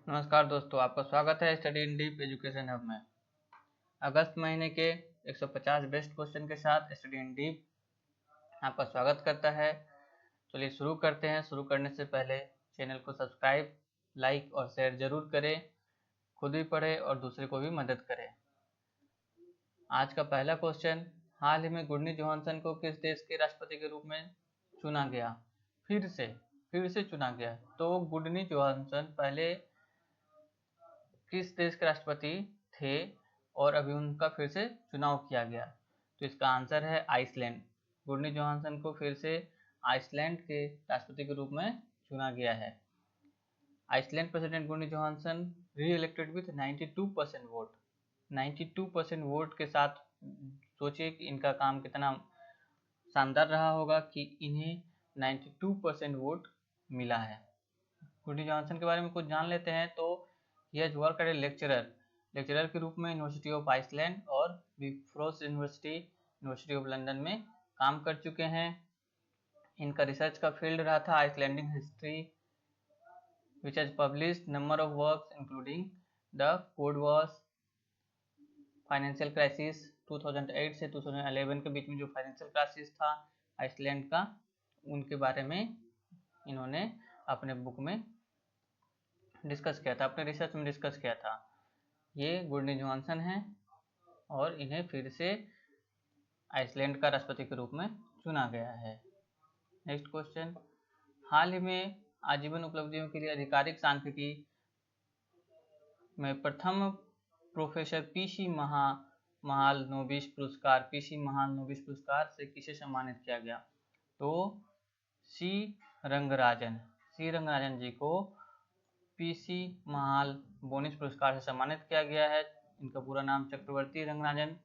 नमस्कार दोस्तों, आपका स्वागत है study in deep education hub में। अगस्त महीने के 150 बेस्ट क्वेश्चन के साथ स्टडी इन डीप आपका स्वागत करता है। चलिए शुरू करते हैं। शुरू करने से पहले चैनल को सब्सक्राइब, लाइक और शेयर जरूर करें। खुद भी पढ़ें और दूसरे को भी मदद करें। आज का पहला क्वेश्चन, हाल ही में गुडनी जोहानसन को किस देश के राष्ट्रपति के रूप में चुना गया? फिर से चुना गया। तो गुडनी जोहानसन पहले किस देश के राष्ट्रपति थे और अभी उनका फिर से चुनाव किया गया? तो इसका आंसर है आइसलैंड। गुडनी जोहानसन को फिर से आइसलैंड के राष्ट्रपति के रूप में चुना गया है। Iceland president Gudni Johannesson reelected with 92% vote. 92% vote के साथ सोचिए कि इनका काम कितना शानदार रहा होगा कि इन्हें 92% वोट मिला है। गुडनी जोहानसन के बारे में कुछ जान लेते हैं। तो यह वर्क एज लेक्चरर के रूप में यूनिवर्सिटी ऑफ आइसलैंड और फ्रोस्ट यूनिवर्सिटी ऑफ लंदन में काम कर चुके हैं। इनका रिसर्च का फील्ड रहा था Icelandic history, which has published number of works including the cold war, financial crisis 2008 से 2011 के बीच में जो फाइनेंशियल क्राइसिस था आइसलैंड का, उनके बारे में इन्होंने अपने बुक में डिस्कस किया था, अपने रिसर्च में डिस्कस किया था। ये गुडनी जोहानसन हैं और इन्हें फिर से आइसलैंड का राष्ट्रपति के रूप में चुना गया है। नेक्स्ट क्वेश्चन, हाल ही में आजीवन उपलब्धियों के लिए आधिकारिक सांख्यिकी में प्रथम प्रोफेसर पीसी महाल नोबिस पुरस्कार से किसे सम्मानित किया गया? तो सी रंगराजन जी को पीसी महाल बोनिस पुरस्कार से सम्मानित किया गया है। इनका पूरा नाम चक्रवर्ती रंगराजन,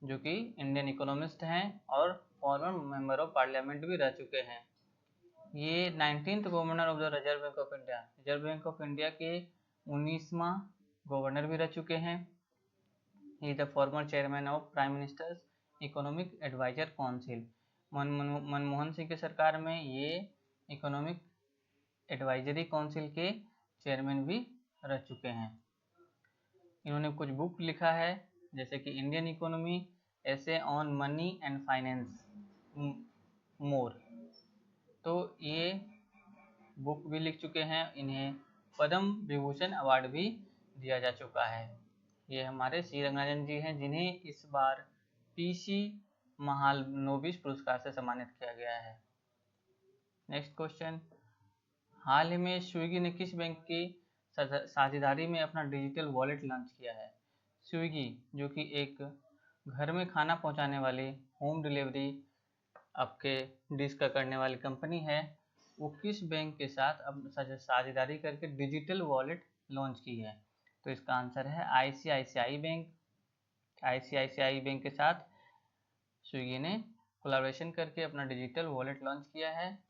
जो कि इंडियन इकोनॉमिस्ट हैं और फॉर्मर मेंबर ऑफ पार्लियामेंट भी रह चुके हैं। ये 19th governor of the Reserve Bank of India के 19वां गवर्नर भी रह चुके हैं। He is the former chairman of prime minister's economic adviser council. Manmohan Singh की सरकार में ये इकोनॉमिक एडवाइजरी काउंसिल के चेयरमैन भी रह चुके हैं। इन्होंने कुछ बुक लिखा है, जैसे कि इंडियन इकोनॉमी, ऐसे ऑन मनी एंड फाइनेंस मोर। तो ये बुक भी लिख चुके हैं। इन्हें पद्म विभूषण अवार्ड भी दिया जा चुका है। ये हमारे सी रंगराजन जी हैं, जिन्हें इस बार पीसी महाल नोबिस पुरस्कार से सम्मानित किया गया है। नेक्स्ट क्वेश्चन, हाल ही में स्विगी ने किस बैंक की साझेदारी में अपना डिजिटल वॉलेट लॉन्च किया है? स्विगी, जो कि एक घर में खाना पहुंचाने वाली होम डिलीवरी आपके डिश का करने वाली कंपनी है, वो किस बैंक के साथ अब साझेदारी करके डिजिटल वॉलेट लॉन्च की है? तो इसका आंसर है आईसीआईसीआई बैंक। आईसीआईसीआई बैंक के साथ स्विगी ने कोलैबोरेशन करके अपना डिजिटल वॉलेट लॉन्च किया है।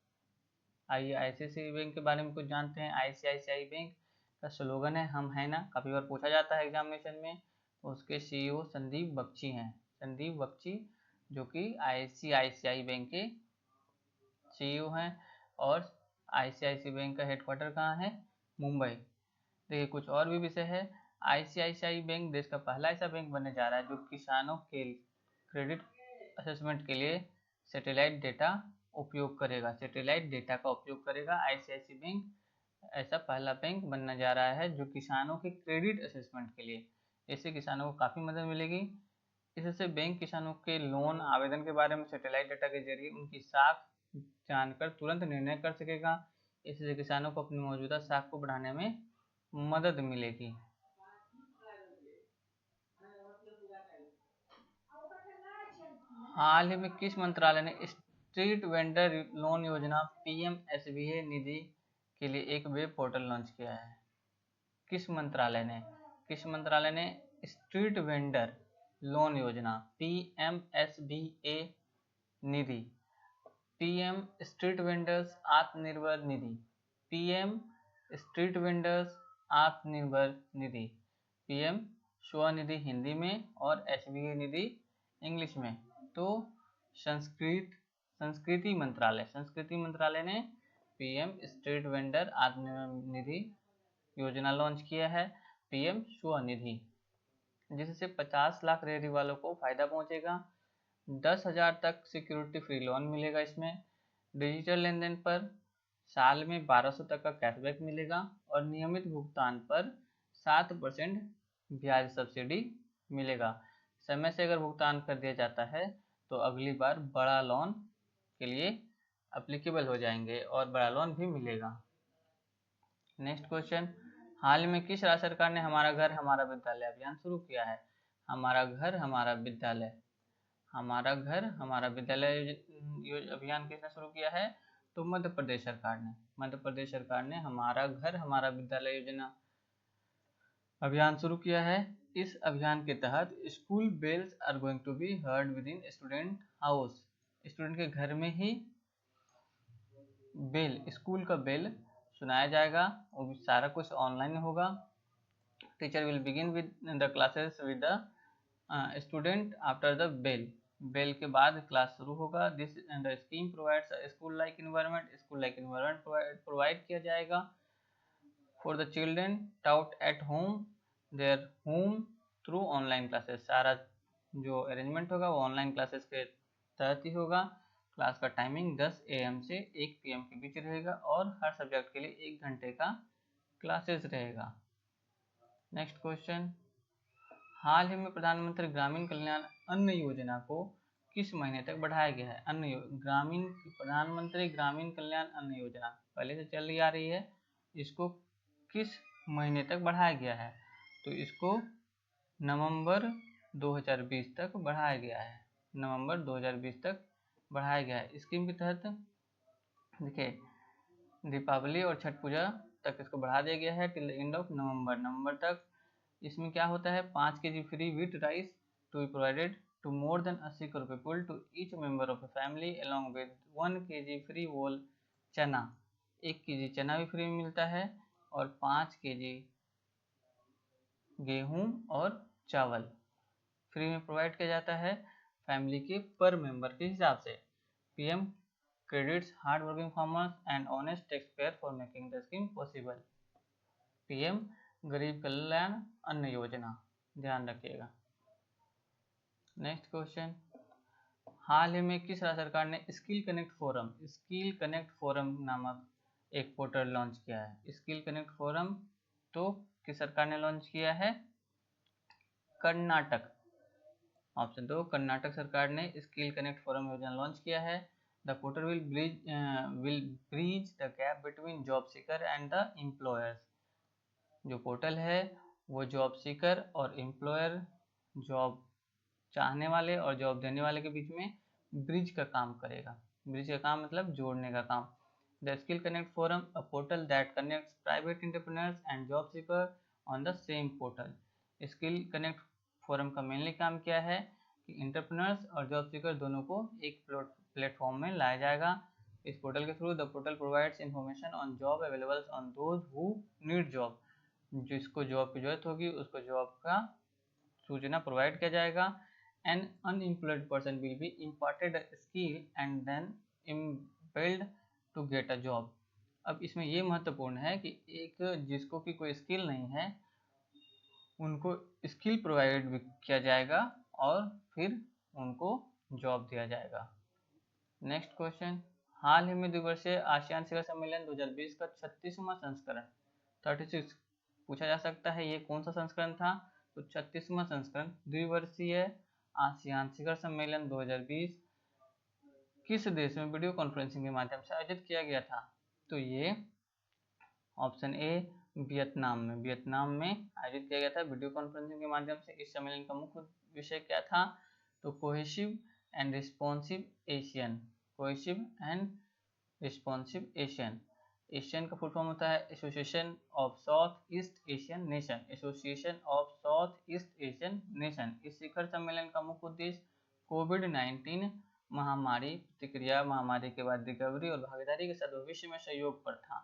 आइए आईसीआईसीआई बैंक के बारे में कुछ जानते हैं। आईसीआईसीआई बैंक का स्लोगन है हम है ना, काफ़ी बार पूछा जाता है एग्जामिनेशन में। उसके सीईओ संदीप बख्शी हैं। संदीप बख्शी, जो कि आईसीआईसीआई बैंक के सीईओ हैं। और आईसीआईसीआई बैंक का हेडक्वार्टर कहाँ है? मुंबई। देखिए कुछ और भी विषय है। आईसीआईसीआई बैंक देश का पहला ऐसा बैंक बनने जा रहा है जो किसानों के क्रेडिट असेसमेंट के लिए सैटेलाइट डेटा का उपयोग करेगा। आईसीआईसीआई बैंक ऐसा पहला बैंक बनने जा रहा है जो किसानों के क्रेडिट असेसमेंट के लिए, इससे किसानों को काफ़ी मदद मिलेगी। इससे बैंक किसानों के लोन आवेदन के बारे में सैटेलाइट डेटा के जरिए उनकी साख जानकर तुरंत निर्णय कर सकेगा। इससे किसानों को अपनी मौजूदा साख को बढ़ाने में मदद मिलेगी। हाल ही में किस मंत्रालय ने स्ट्रीट वेंडर लोन योजना पीएमएसबीए निधि के लिए एक वेब पोर्टल लॉन्च किया है? किस मंत्रालय ने स्ट्रीट वेंडर लोन योजना पीएमएसबीए निधि, PM street vendors Atmanirbhar Nidhi, PM street vendors Atmanirbhar Nidhi, PM Svanidhi Hindi में और एसबीए निधि इंग्लिश में। तो संस्कृति मंत्रालय ने PM street vendor Atmanirbhar Nidhi योजना लॉन्च किया है, पीएम स्वनिधि, जिससे 50 लाख रेहड़ी वालों को फायदा पहुंचेगा। 10,000 तक सिक्योरिटी फ्री लोन मिलेगा इसमें। डिजिटल लेन देन पर साल में 1200 तक का कैशबैक मिलेगा और नियमित भुगतान पर 7% ब्याज सब्सिडी मिलेगा। समय से अगर भुगतान कर दिया जाता है तो अगली बार बड़ा लोन के लिए एप्लीकेबल हो जाएंगे और बड़ा लोन भी मिलेगा। नेक्स्ट क्वेश्चन, हाल में किस राज्य सरकार ने हमारा घर हमारा विद्यालय अभियान शुरू किया है? हमारा घर हमारा विद्यालय, हमारा घर हमारा विद्यालय अभियान किसने शुरू किया है? तो मध्य प्रदेश सरकार ने। मध्य प्रदेश सरकार ने हमारा घर हमारा विद्यालय योजना अभियान शुरू किया है। इस अभियान के तहत school bells are going to be heard with in student house. Student के घर में ही बेल, स्कूल का बेल सुनाया जाएगा। वो भी सारा कुछ ऑनलाइन होगा। Teacher will begin with the classes with the student after the bell. Bell के बाद क्लास शुरू होगा। This the scheme provides school like environment. School like environment provide किया जाएगा for the children taught at home their home through online classes. सारा जो arrangement होगा वो ऑनलाइन क्लासेस के तहत ही होगा। क्लास का टाइमिंग 10 AM से 1 PM के बीच रहेगा और हर सब्जेक्ट के लिए 1 घंटे का क्लासेस रहेगा। नेक्स्ट क्वेश्चन, हाल ही में प्रधानमंत्री ग्रामीण कल्याण अन्न योजना को किस महीने तक बढ़ाया गया है? प्रधानमंत्री ग्रामीण कल्याण अन्न योजना पहले से चली आ रही है, इसको किस महीने तक बढ़ाया गया है? तो इसको नवंबर 2020 तक बढ़ाया गया है। नवंबर 2020 तक बढ़ाया गया है। स्कीम के तहत देखिए दीपावली और छठ पूजा तक इसको बढ़ा दिया गया है till the end of November तक। इसमें क्या होता है, 5 kg free wheat rice to be provided to more than 80 crore people to each member of a family along with 1 kg free whole chana. 1 kg चना भी फ्री में मिलता है और 5 kg गेहूं और चावल फ्री में प्रोवाइड किया जाता है फैमिली के पर मेंबर के हिसाब से। PM credits hard working farmers and honest tax payer for making the scheme possible. PM गरीब कल्याण अन्न योजना, ध्यान रखिएगा। नेक्स्ट क्वेश्चन, हाल ही में किस राज्य सरकार ने स्किल कनेक्ट फोरम नामक एक पोर्टल लॉन्च किया है? स्किल कनेक्ट फोरम तो किस सरकार ने लॉन्च किया है? कर्नाटक। ऑप्शन 2 कर्नाटक सरकार ने स्किल कनेक्ट फोरम योजना लॉन्च किया है। The portal will bridge the gap between job seeker and the employers. जो पोर्टल है वो जॉब सीकर और एम्प्लॉयर, जॉब चाहने वाले और जॉब देने वाले के बीच में ब्रिज का काम करेगा। ब्रिज का काम मतलब जोड़ने का काम। The skill connect forum a portal that connects private entrepreneurs and job seeker on the same portal. Skill connect forum का मेनली काम क्या है कि एंटरप्रेन्योर्स और जॉब सीकर दोनों को एक प्लेटफॉर्म में लाया जाएगा। इस पोर्टल के through the portal provides information on job available on those who need job. जिसको जॉब की जरूरत होगी उसको जॉब का सूचना प्रोवाइड किया जाएगा। An unemployed person will be imparted a skill and then impelled to get a job। अब इसमें ये महत्वपूर्ण है कि एक जिसको कि कोई स्किल नहीं है उनको स्किल प्रोवाइड भी किया जाएगा और फिर उनको जॉब दिया जाएगा। नेक्स्ट क्वेश्चन, हाल ही में द्विवर्षीय आसियान शिखर सम्मेलन 2020 का 36वां संस्करण 36 पूछा जा सकता है ये कौन सा संस्करण था? तो 36वां संस्करण द्विवर्षीय आसियान शिखर सम्मेलन 2020 किस देश में वीडियो कॉन्फ्रेंसिंग के माध्यम से आयोजित किया गया था? तो ये ऑप्शन ए वियतनाम में आयोजित किया गया था वीडियो कॉन्फ्रेंसिंग के माध्यम से। इस सम्मेलन का मुख्य विषय क्या था? तो cohesive and responsive Asian. Asian का फुल फॉर्म होता है association of south east Asian nation. Association of south east Asian nation. इस शिखर सम्मेलन का मुख्य उद्देश्य कोविड-19 महामारी प्रतिक्रिया, महामारी के बाद रिकवरी और भागीदारी के साथ भविष्य में सहयोग पर था।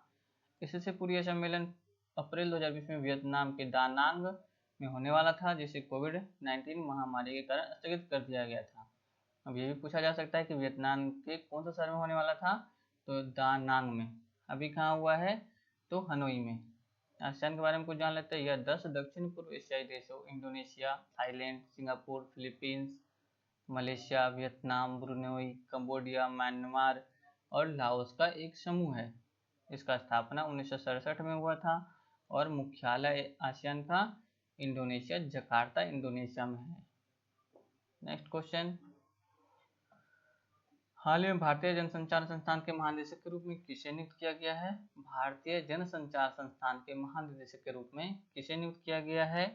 इससे पूरी सम्मेलन अप्रैल 2020 में वियतनाम के दा नांग में होने वाला था, जिसे कोविड-19 महामारी के कारण स्थगित कर दिया गया था। अब ये भी पूछा जा सकता है कि वियतनाम के कौन सा शहर में होने वाला था? तो दा नांग में। अभी कहाँ हुआ है? तो हनोई में। आसियान के बारे में कुछ जान लेते हैं। यह 10 दक्षिण पूर्व एशियाई देशों Indonesia, Thailand, Singapore, Philippines, Malaysia, Vietnam, Brunei, Cambodia, Myanmar और लाओस का एक समूह है। इसका स्थापना 1967 में हुआ था और मुख्यालय आसियान का इंडोनेशिया, जकार्ता, इंडोनेशिया में है। नेक्स्ट क्वेश्चन, हाल ही में भारतीय जनसंचार संस्थान के महानिदेशक के रूप में किसे नियुक्त किया गया है? भारतीय जनसंचार संस्थान के महानिदेशक के रूप में किसे नियुक्त किया गया है?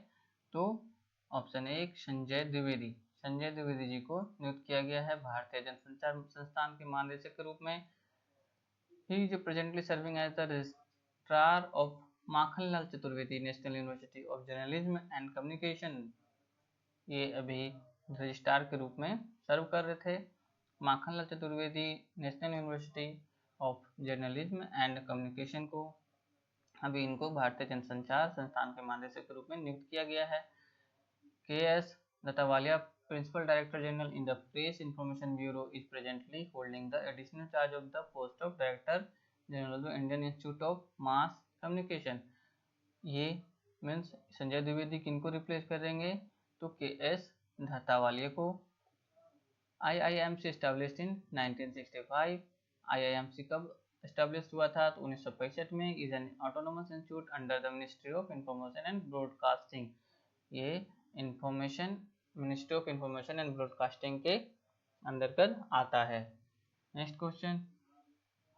तो ऑप्शन ए संजय द्विवेदी, संजय द्विवेदी जी को नियुक्त किया गया है भारतीय जनसंचार संस्थान के महानिदेशक के रूप में। He is presently serving as the registrar of Makhanlal Chaturvedi national university of journalism and communication. ये अभी रजिस्ट्रार के रूप में सर्व कर रहे थे। Makhanlal Chaturvedi national university of journalism and communication को अभी इनको भारतीय जनसंचार संस्थान के महानिदेशक के रूप में नियुक्त किया गया है। KS. Dhatwalia, Principal Director General in the Press Information Bureau, is presently holding the additional charge of the post of Director General of the Indian Institute of Mass Communication। ये मीन्स संजय द्विवेदी किनको रिप्लेस करेंगे? तो के.एस. दत्तावालिया को। IIMC established in 1965। IIMC कब established हुआ था? तो 1965 में। is an autonomous institute under the Ministry of Information and Broadcasting। ये ministry of information and broadcasting के अंदर कर आता है। नेक्स्ट क्वेश्चन,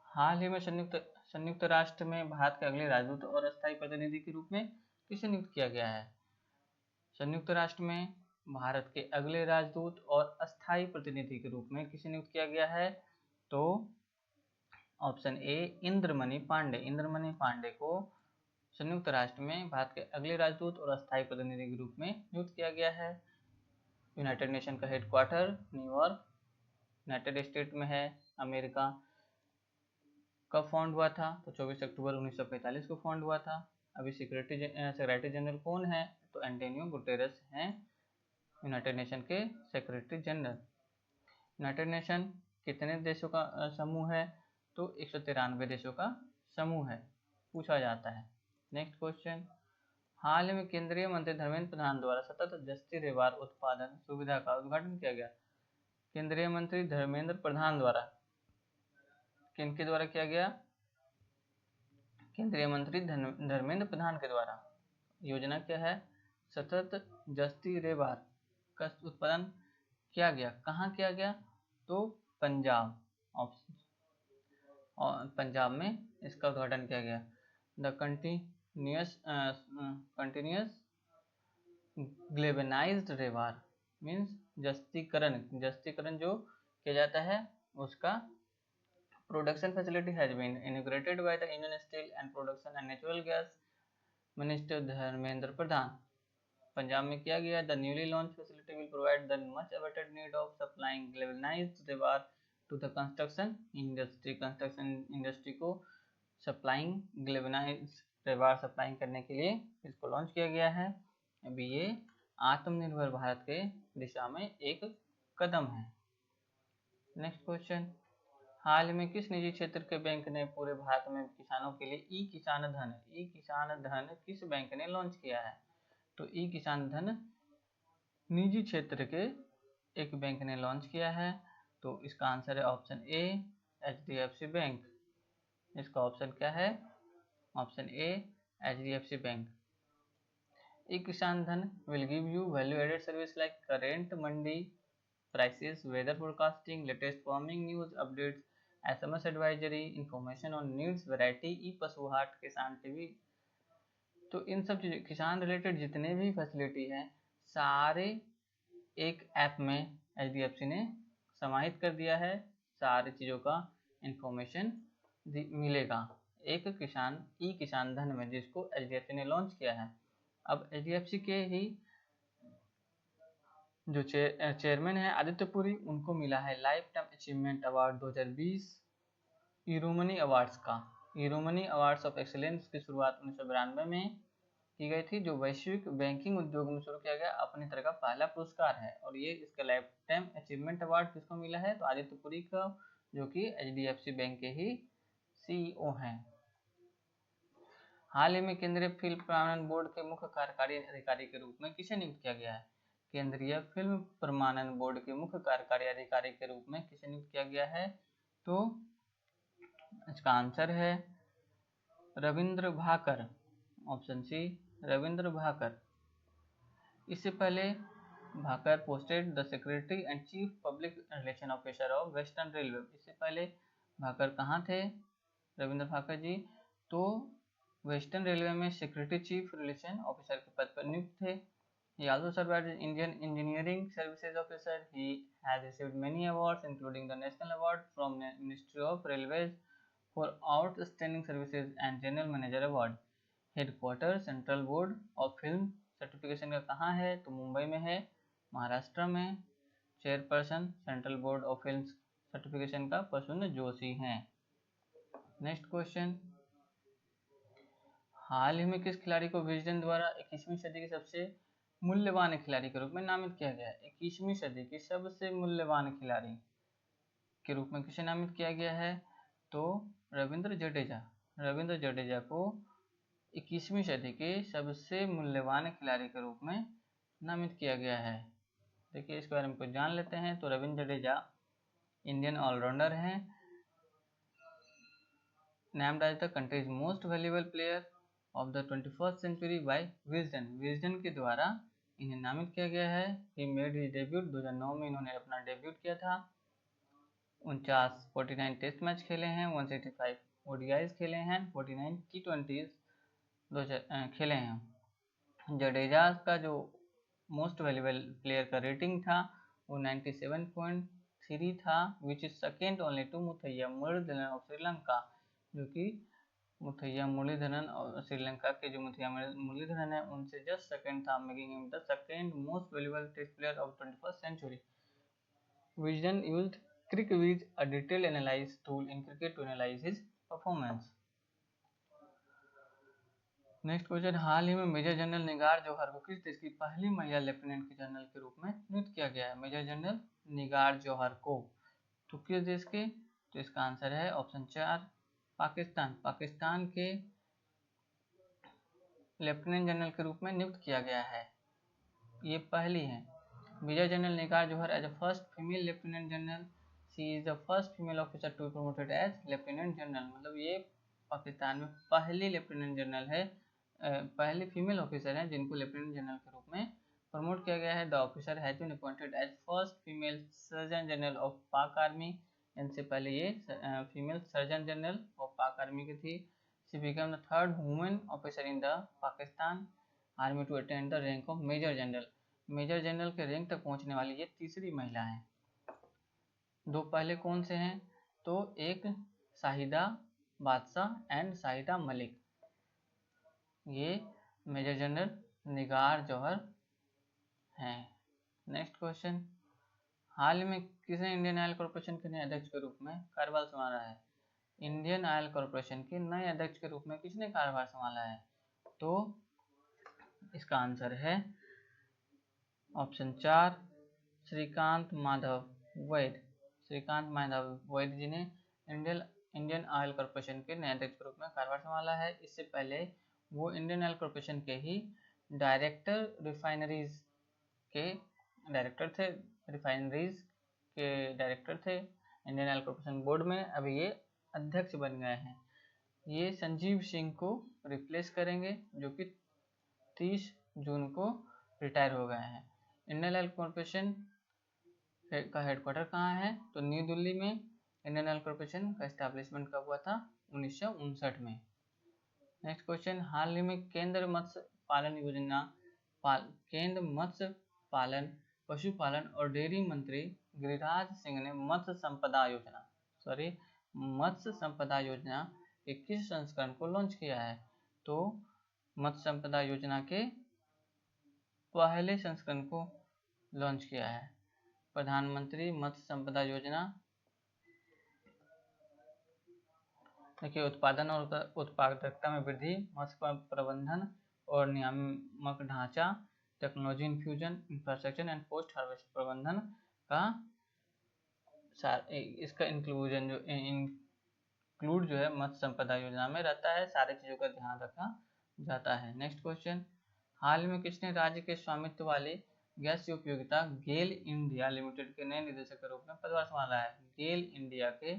हाल ही में संयुक्त राष्ट्र में भारत के अगले राजदूत और अस्थायी प्रतिनिधि के रूप में किसे नियुक्त किया गया है? संयुक्त राष्ट्र में भारत के अगले राजदूत और अस्थायी प्रतिनिधि के रूप में किसे नियुक्त किया गया है? तो ऑप्शन ए इंद्रमणि पांडे, इंद्रमणि पांडे को संयुक्त राष्ट्र में भारत के अगले राजदूत और अस्थायी प्रतिनिधि के रूप में नियुक्त किया गया है। यूनाइटेड नेशन का हेडक्वार्टर न्यूयॉर्क, यूनाइटेड स्टेट में है, अमेरिका। कब फाउंड हुआ था? तो 24 अक्टूबर 1945 को फाउंड हुआ था। अभी सेक्रेटरी जनरल कौन है? तो एंटोनियो गुटेरेस हैं यूनाइटेड नेशन के सेक्रेटरी जनरल। यूनाइटेड नेशन कितने देशों का समूह है? तो 193 देशों का समूह है, पूछा जाता है। नेक्स्ट क्वेश्चन, हाल ही में केंद्रीय मंत्री धर्मेंद्र प्रधान द्वारा सतत जस्ती रेवार उत्पादन सुविधा का उद्घाटन किया गया। केंद्रीय मंत्री धर्मेंद्र प्रधान द्वारा, किनके द्वारा किया गया? केंद्रीय मंत्री धर्मेंद्र प्रधान के द्वारा। योजना क्या है? सतत जस्ती रेवार का उत्पादन किया गया। कहाँ किया गया? तो पंजाब, पंजाब में इसका उद्घाटन किया गया। द कंटिन्यूस ग्लेवेनाइज्ड रेवार मीन्स जस्तीकरण जो किया जाता है उसका production facility has been inaugurated by the Indian steel and production and natural gas minister Dharmendra Pradhan. Punjab में किया गया। The newly launch facility will provide the much awaited need of supplying galvanised रेवार to the construction industry. Construction industry को supplying galvanised रेवार supplying करने के लिए इसको लॉन्च किया गया है। अभी ये आत्मनिर्भर भारत के दिशा में एक कदम है। नेक्स्ट क्वेश्चन, हाल में किस निजी क्षेत्र के बैंक ने पूरे भारत में किसानों के लिए ई किसान धन किस बैंक ने लॉन्च किया है? तो ई किसान धन निजी क्षेत्र के एक बैंक ने लॉन्च किया है। तो इसका आंसर है ऑप्शन ए HDFC बैंक। इसका ऑप्शन क्या है? Option a HDFC bank. E Kisan Dhan will give you value added service like current Mandi prices, weather forecasting, latest farming news updates, SMS advisory, information on needs, variety, ई पशु हाट, किसान TV. तो इन सब चीज़ किसान related जितने भी फैसिलिटी हैं सारे एक ऐप में HDFC ने समाहित कर दिया है। सारी चीज़ों का इंफॉर्मेशन मिलेगा एक ई किसान धन में, जिसको HDFC ने लॉन्च किया है। अब HDFC के ही जो चेयरमैन है आदित्य पुरी, उनको मिला है life time achievement award 2020 Euromoney awards का। यूरोमनी अवार्ड्स ऑफ एक्सीलेंस की शुरुआत 1992 में की गई थी, जो वैश्विक बैंकिंग उद्योग में शुरू किया गया अपनी तरह का पहला पुरस्कार है। और ये इसका लाइफ टाइम अचीवमेंट अवार्ड किसको मिला है? तो आदित्य पुरी का, जो कि HDFC बैंक के ही CEO हैं। हाल ही में केंद्रीय फिल्म प्रमाणन बोर्ड के मुख्य कार्यकारी अधिकारी के रूप में किसे नियुक्त किया गया है? केंद्रीय फिल्म प्रमाणन बोर्ड के मुख्य कार्यकारी अधिकारी के रूप में किसे नियुक्त किया गया है? तो इसका आंसर है रविंद्र भाकर, ऑप्शन सी रविंद्र भाकर। इससे पहले Bhakar posted the secretary and chief public relation officer of western railway. इससे पहले भाकर कहाँ थे रविंद्र भाकर जी? तो वेस्टर्न रेलवे में सेक्रेटरी चीफ रिलेशन ऑफिसर के पद पर नियुक्त थे। He also served as Indian Engineering Services Officer. He has received many awards, including the National Award from Ministry of Railways for Outstanding Services and General Manager Award. Headquarters Central Board of Film Certification का कहाँ है? तो मुंबई में है, महाराष्ट्र में। Chairperson central board of film certification का प्रसून जोशी हैं। Next question, हाल ही में किस खिलाड़ी को विजडन द्वारा 21वीं सदी के सबसे मूल्यवान खिलाड़ी के रूप में नामित किया गया है? 21वीं सदी के सबसे मूल्यवान खिलाड़ी के रूप में किसे नामित किया गया है? तो रविंद्र जडेजा। रविंद्र जडेजा को 21वीं सदी के सबसे मूल्यवान खिलाड़ी के रूप में नामित किया गया है। देखिए इसके बारे में कुछ जान लेते हैं। तो रविंद्र जडेजा इंडियन ऑलराउंडर हैं, named as the country's most valuable player of the 21st century by Wisden. Wisden के द्वारा इन्हें नामित किया गया है। He made his debut 2009 में इन्होंने अपना डेब्यूट किया था। 49 टेस्ट मैच खेले हैं, 165 ODIs खेले हैं, 49 T20s खेले हैं। जडेजा का जो मोस्ट वैल्यूएबल प्लेयर का रेटिंग था वो 97.3 था, which is second only to Muthiah Muralitharan of Sri Lanka, जो कि मुथैया मुरलीधरन और श्रीलंका के जो मुथैया मुरलीधरन है उनसे जस्ट सेकेंड था, making him the second most valuable test player of 21st century. Wisden used CricViz, a detailed analysis tool in cricket, to analyze his performance. Next question, हाल ही में मेजर जनरल निगार जौहर को किस देश की पहली महिला लेफ्टिनेंट जनरल के रूप में नियुक्त किया गया है? मेजर जनरल निगार जौहर को तो किस देश के? तो इसका आंसर है ऑप्शन 4 पाकिस्तान। पाकिस्तान के लेफ्टिनेंट जनरल के रूप में नियुक्त किया गया है, ये पहली है। Major general Nigar Johar as a first female lieutenant general, she is the first female officer to be promoted as lieutenant general. मतलब ये पाकिस्तान में पहली लेफ्टिनेंट जनरल है, पहले फीमेल ऑफिसर हैं जिनको लेफ्टिनेंट जनरल के रूप में प्रमोट किया गया है। The officer has been appointed as first female surgeon general of Pak army. इनसे पहले ये female surgeon general of Pak army की थी। She become the third women officer in the Pakistan army to attain the rank of major general. Major general के rank तक पहुंचने वाली ये तीसरी महिला है। दो पहले कौन से हैं? तो एक शाहिदा बादशाह एंड शाहिदा मलिक, ये मेजर जनरल निगार जौहर हैं। नेक्स्ट क्वेश्चन, हाल ही में किसने इंडियन ऑयल कॉर्पोरेशन के नए अध्यक्ष के रूप में कार्यभार संभाला है? इंडियन ऑयल कॉर्पोरेशन के नए अध्यक्ष के रूप में किसने कार्यभार संभाला है? तो इसका आंसर है ऑप्शन 4 श्रीकांत माधव वैद। श्रीकांत माधव वैद जी ने इंडियन ऑयल कॉर्पोरेशन के नए अध्यक्ष के रूप में कार्यभार संभाला है। इससे पहले वो इंडियन ऑयल कॉर्पोरेशन के ही डायरेक्टर रिफाइनरीज के डायरेक्टर थे, रिफाइनरीज के डायरेक्टर थे इंडियन ऑयल कॉर्पोरेशन बोर्ड में। अभी ये अध्यक्ष बन गए हैं। ये संजीव सिंह को रिप्लेस करेंगे जो कि 30 जून को रिटायर हो गए हैं। इंडियन ऑयल कॉर्पोरेशन का हेडक्वार्टर कहाँ है? तो न्यू दिल्ली में। इंडियन ऑयल कॉर्पोरेशन का एस्टैब्लिशमेंट कब हुआ था? 1959 में। नेक्स्ट क्वेश्चन, हाल ही में केंद्र मत्स्य पालन योजना केंद्र मत्स्य पालन पशुपालन और डेयरी मंत्री गिरिराज सिंह ने मत्स्य संपदा योजना के किस संस्करण को लॉन्च किया है? तो मत्स्य संपदा योजना के पहले संस्करण को लॉन्च किया है। प्रधानमंत्री मत्स्य संपदा योजना, देखिए उत्पादन और उत्पादकता में वृद्धि, मत्स्य प्रबंधन और नियामक ढांचा, technology infusion, infrastructure and post harvest प्रबंधन का इसका इंक्लूजन जो इंक्लूड जो है मत्स्य संपदा योजना में रहता है, सारी चीज़ों का ध्यान रखा जाता है। नेक्स्ट क्वेश्चन, हाल में किसने राज्य के स्वामित्व वाले गैस उपयोगिता गेल इंडिया लिमिटेड के नए निदेशक के रूप में पदभार संभाला है? गेल इंडिया के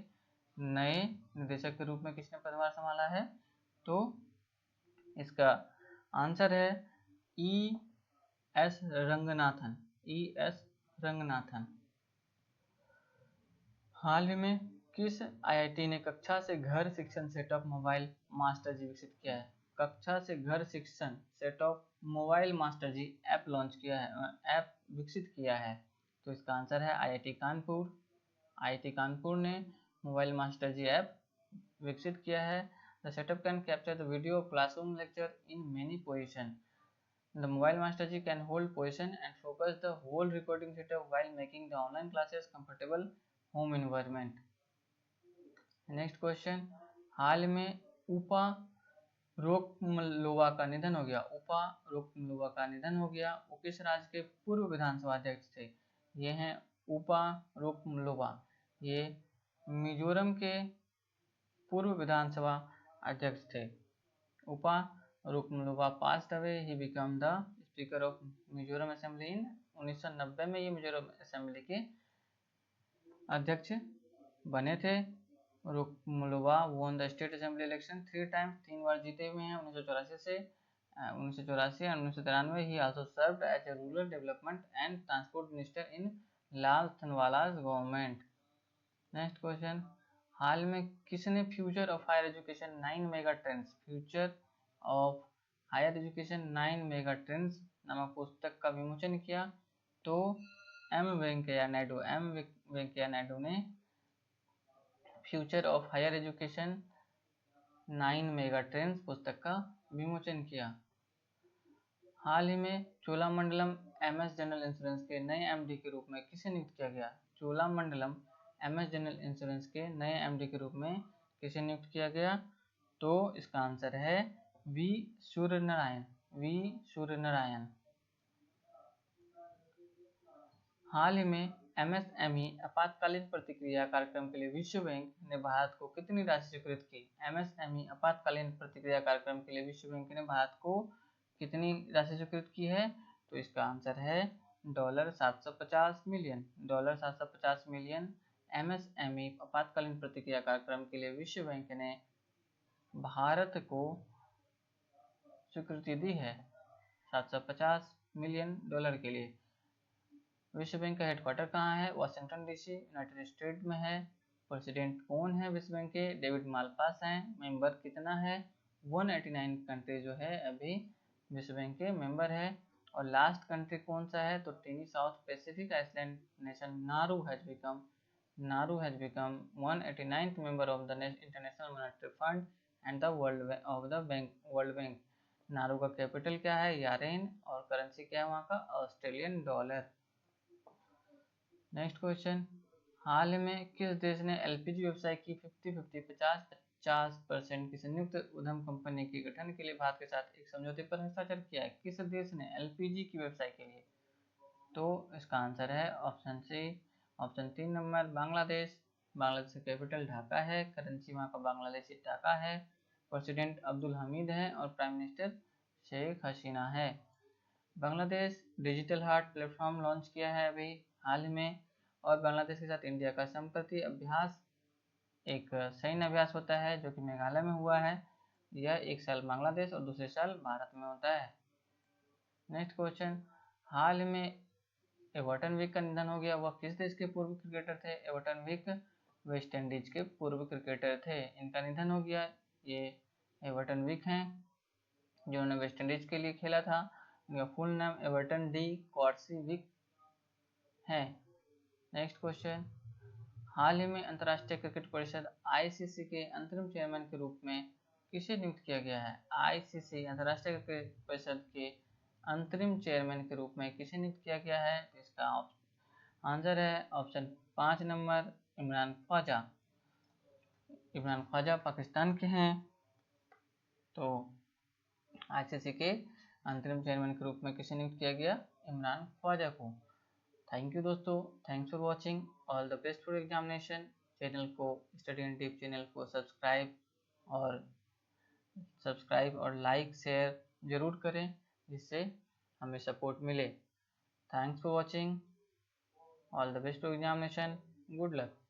नए निदेशक के रूप में किसने पदभार संभाला है? तो इसका आंसर है E.S. रंगनाथन। E.S. रंगनाथन। हाल ही में किस IIT ने कक्षा से घर शिक्षण सेटअप मोबाइल मास्टर जी विकसित किया है? कक्षा से घर शिक्षण सेटअप मोबाइल मास्टर जी ऐप लॉन्च किया है, ऐप विकसित किया है। तो इसका आंसर है IIT कानपुर। IIT कानपुर ने मोबाइल मास्टर जी ऐप विकसित किया है। The setup can capture the video of classroom lecture in many position. The mobile master ji can hold position and focus the whole recording setup while making the online classes comfortable home environment. Next question, हाल में उपा रोकमलोवा का निधन हो गया। उपा रोकमलोवा का निधन हो गया। वो किस राज्य के पूर्व विधानसभा अध्यक्ष थे? ये हैं उपा रोकमलोवा। ये मिजोरम के पूर्व विधानसभा अध्यक्ष थे। उपा रोकमलोवा passed away. He became the Speaker of Mizoram Assembly in 1990 में ये मिजोरम असेंबली के अध्यक्छ बने थे। रोकमलोवा won the state assembly election 3 times, 3 बार जीते हुए हैं, 1984 से 1984 और 1993। He also served as a rural development and transport minister in Lal Thanhawla's government. Next question, हाल में किसने future of higher education 9 mega trends, future of higher education 9 mega trends नामक पुस्तक का विमोचन किया? तो एम वेंकैया नायडू ने future of higher education 9 mega trends पुस्तक का विमोचन किया। हाल ही में चोलामंडलम MS जनरल इंश्योरेंस के नए MD के रूप में किसे नियुक्त किया गया? चोलामंडलम MS जनरल इंश्योरेंस के नए MD के रूप में किसे नियुक्त किया गया? तो इसका आंसर है V सूर्यनारायण। हाल ही में MSME आपातकालीन प्रतिक्रिया कार्यक्रम के लिए विश्व बैंक ने भारत को कितनी राशि स्वीकृत की? MSME आपातकालीन प्रतिक्रिया कार्यक्रम के लिए विश्व बैंक ने भारत को कितनी राशि स्वीकृत की है? तो इसका आंसर है $750 मिलियन। $750 मिलियन MSME आपातकालीन प्रतिक्रिया कार्यक्रम के लिए विश्व बैंक ने भारत को स्वीकृति दी है $750 मिलियन के लिए। विश्व बैंक का हेडक्वार्टर कहाँ है? वाशिंगटन DC, यूनाइटेड स्टेट में है। प्रेसिडेंट कौन है विश्व बैंक के? डेविड मालपास हैं। मेंबर कितना है? 189 कंट्री जो है अभी विश्व बैंक के मेंबर है। और लास्ट कंट्री कौन सा है? तो tiny South Pacific island nation Nauru has become 189th member of the International Monetary Fund and the world bank. Nauru का कैपिटल क्या है? यारेन। और करेंसी क्या है वहाँ का? Australian dollar. नेक्स्ट क्वेश्चन, हाल में किस देश ने LPG व्यवसाय की 50% की संयुक्त उद्यम कंपनी के गठन के लिए भारत के साथ एक समझौते पर हस्ताक्षर किया है? किस देश ने LPG की व्यवसाय के लिए? तो इसका आंसर है ऑप्शन 3 नंबर बांग्लादेश। बांग्लादेश का कैपिटल ढाका है, करेंसी वहाँ का बांग्लादेशी टाका है, प्रेसिडेंट अब्दुल हमीद है और प्राइम मिनिस्टर शेख हसीना है। Bangladesh digital heart platform launch किया है अभी हाल में। और बांग्लादेश के साथ इंडिया का संप्रति अभ्यास एक सैन्य अभ्यास होता है जो कि मेघालय में हुआ है। यह एक साल बांग्लादेश और दूसरे साल भारत में होता है। नेक्स्ट क्वेश्चन, हाल में एवर्टन विक का निधन हो गया। वह किस देश के पूर्व क्रिकेटर थे? एवर्टन विक वेस्ट इंडीज के पूर्व क्रिकेटर थे, इनका निधन हो गया। ये एवर्टन विक हैं जिन्होंने वेस्ट इंडीज के लिए खेला था। इनका फुल नाम एवर्टन डी कॉर्सी विक है। नेक्स्ट क्वेश्चन, हाल ही में अंतर्राष्ट्रीय क्रिकेट परिषद ICC के अंतरिम चेयरमैन के रूप में किसे नियुक्त किया गया है? ICC अंतर्राष्ट्रीय क्रिकेट परिषद के अंतरिम चेयरमैन के रूप में किसे नियुक्त किया गया है? इसका आंसर है ऑप्शन 5 नंबर इमरान ख्वाजा। इमरान ख्वाजा पाकिस्तान के हैं। तो ICC के अंतरिम चेयरमैन के रूप में किसे नियुक्त किया गया? इमरान ख्वाजा को। थैंक यू दोस्तों, thanks for watching, all the best for examination. Channel को, स्टडी एंड टिप चैनल को सब्सक्राइब और लाइक शेयर ज़रूर करें, जिससे हमें सपोर्ट मिले। Thanks for watching. All the best for examination. Good luck.